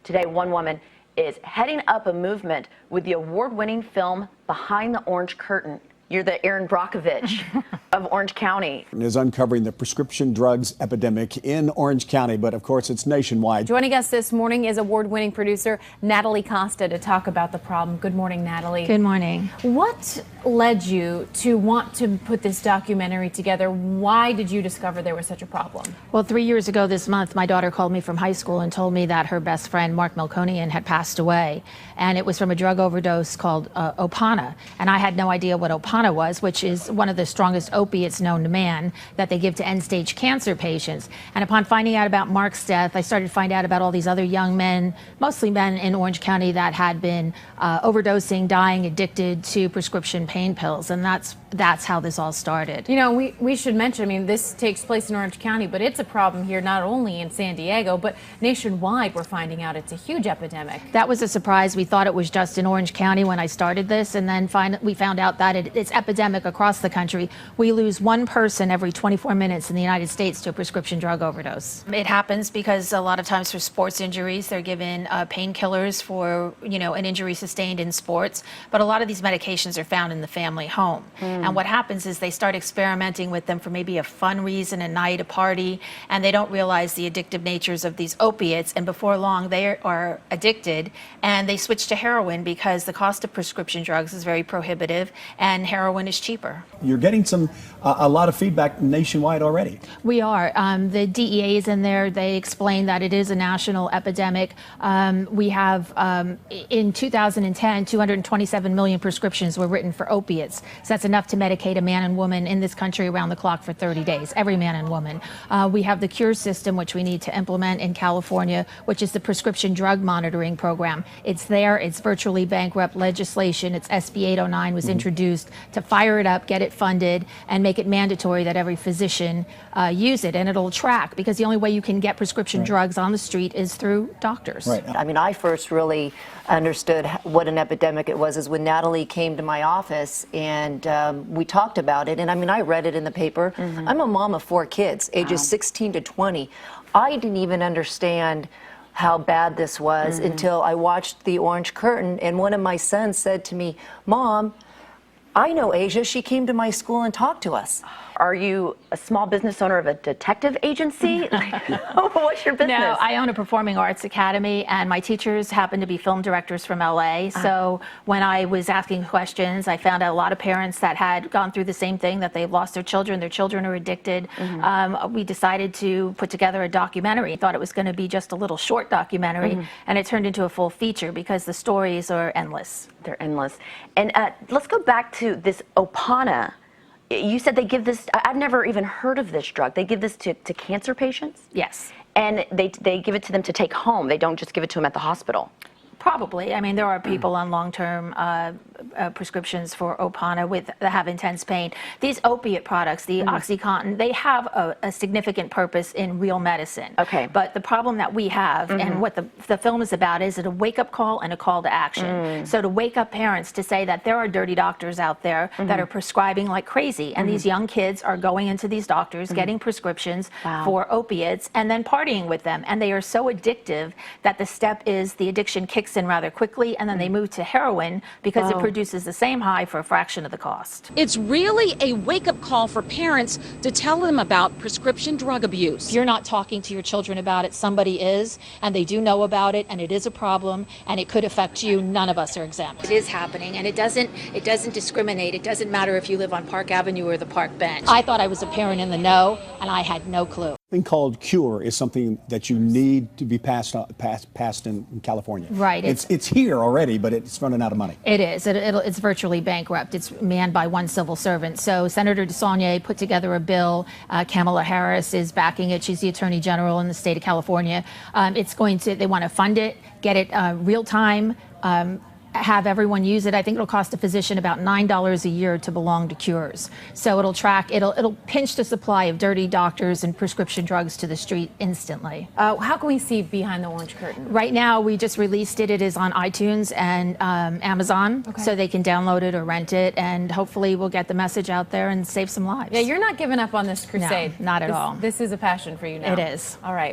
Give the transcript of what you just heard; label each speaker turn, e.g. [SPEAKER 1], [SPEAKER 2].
[SPEAKER 1] Today, one woman is heading up a movement with the award-winning film Behind the Orange Curtain. You're the Erin Brockovich of Orange County.
[SPEAKER 2] Is uncovering the prescription drugs epidemic in Orange County, but of course it's nationwide.
[SPEAKER 3] Joining us this morning is award-winning producer Natalie Costa to talk about the problem. Good morning, Natalie.
[SPEAKER 4] Good morning.
[SPEAKER 3] What led you to want to put this documentary together? Why did you discover there was such a problem?
[SPEAKER 4] Well, 3 years ago this month, my daughter called me from high school and told me that her best friend, Mark Melkonian, had passed away. And it was from a drug overdose called Opana. And I had no idea what Opana was, which is one of the strongest opiates known to man that they give to end-stage cancer patients. And upon finding out about Mark's death, I started to find out about all these other young men, mostly men in Orange County, that had been overdosing, dying, addicted to prescription pain pills. And that's how this all started.
[SPEAKER 3] You know, we should mention, I mean, this takes place in Orange County, but it's a problem here not only in San Diego, but nationwide. We're finding out it's a huge epidemic.
[SPEAKER 4] That was a surprise. We thought it was just in Orange County when I started this, and then we found out that it's epidemic across the country. We lose one person every 24 minutes in the United States to a prescription drug overdose. It happens because a lot of times for sports injuries, they're given painkillers for, you know, an injury sustained in sports, but a lot of these medications are found in the family home. And what happens is they start experimenting with them for maybe a fun reason, a night, a party, and they don't realize the addictive natures of these opiates, and before long they are addicted and they switch to heroin because the cost of prescription drugs is very prohibitive and heroin is cheaper.
[SPEAKER 2] You're getting a lot of feedback nationwide already.
[SPEAKER 4] We are. The DEA is in there. They explain that it is a national epidemic. We have, in 2010, 227 million prescriptions were written for opiates. So that's enough to medicate a man and woman in this country around the clock for 30 days, every man and woman. We have the CURE system, which we need to implement in California, which is the prescription drug monitoring program. It's there. It's virtually bankrupt legislation. It's SB 809 was introduced to fire it up, get it funded, and make it mandatory that every physician use it. And it'll track, because the only way you can get prescription drugs on the street is through doctors.
[SPEAKER 2] Right.
[SPEAKER 1] I mean, I first really understood what an epidemic it was is when Natalie came to my office and we talked about it. And I mean, I read it in the paper. I'm a mom of 4 kids, ages 16 to 20. I didn't even understand how bad this was until I watched The Orange Curtain, and one of my sons said to me, "Mom, I know Asia. She came to my school and talked to us." Are you a small business owner of a detective agency? What's your business?
[SPEAKER 4] No, I own a performing arts academy, and my teachers happen to be film directors from LA. So when I was asking questions, I found out a lot of parents that had gone through the same thing, that they've lost their children are addicted. We decided to put together a documentary. Thought it was going to be just a little short documentary, and it turned into a full feature because the stories are endless.
[SPEAKER 1] They're endless. And let's go back to this Opana. You said they give this, I've never even heard of this drug. They give this to cancer patients?
[SPEAKER 4] Yes.
[SPEAKER 1] And they give it to them to take home. They don't just give it to them at the hospital.
[SPEAKER 4] Probably. I mean, there are people on long-term prescriptions for Opana that have intense pain. These opiate products, the OxyContin, they have a significant purpose in real medicine.
[SPEAKER 1] Okay.
[SPEAKER 4] But the problem that we have, and what the film is about, is it a wake-up call and a call to action. So to wake up parents to say that there are dirty doctors out there that are prescribing like crazy, and these young kids are going into these doctors, getting prescriptions for opiates, and then partying with them. And they are so addictive that the step is the addiction kicks in rather quickly, and then they move to heroin because it produces the same high for a fraction of the cost.
[SPEAKER 5] It's really a wake-up call for parents to tell them about prescription drug abuse.
[SPEAKER 4] If you're not talking to your children about it, somebody is, and they do know about it, and it is a problem, and it could affect you. None of us are exempt. It is happening, and it doesn't discriminate. It doesn't matter if you live on Park Avenue or the Park Bench. I thought I was a parent in the know, and I had no clue.
[SPEAKER 2] Thing called CURE is something that you need to be passed in California.
[SPEAKER 4] Right.
[SPEAKER 2] It's here already, but it's running out of money.
[SPEAKER 4] It is. It's virtually bankrupt. It's manned by one civil servant. So Senator DeSaulnier put together a bill. Kamala Harris is backing it. She's the Attorney General in the state of California. They want to fund it, get it real time, have everyone use it. I think it'll cost a physician about $9 a year to belong to Cures. So it'll pinch the supply of dirty doctors and prescription drugs to the street instantly.
[SPEAKER 3] How can we see Behind the Orange Curtain?
[SPEAKER 4] Right now, we just released it. It is on iTunes and Amazon, so they can download it or rent it, and hopefully we'll get the message out there and save some lives.
[SPEAKER 3] Yeah, you're not giving up on this crusade.
[SPEAKER 4] No, not at all.
[SPEAKER 3] This is a passion for you now.
[SPEAKER 4] It is.
[SPEAKER 3] All right.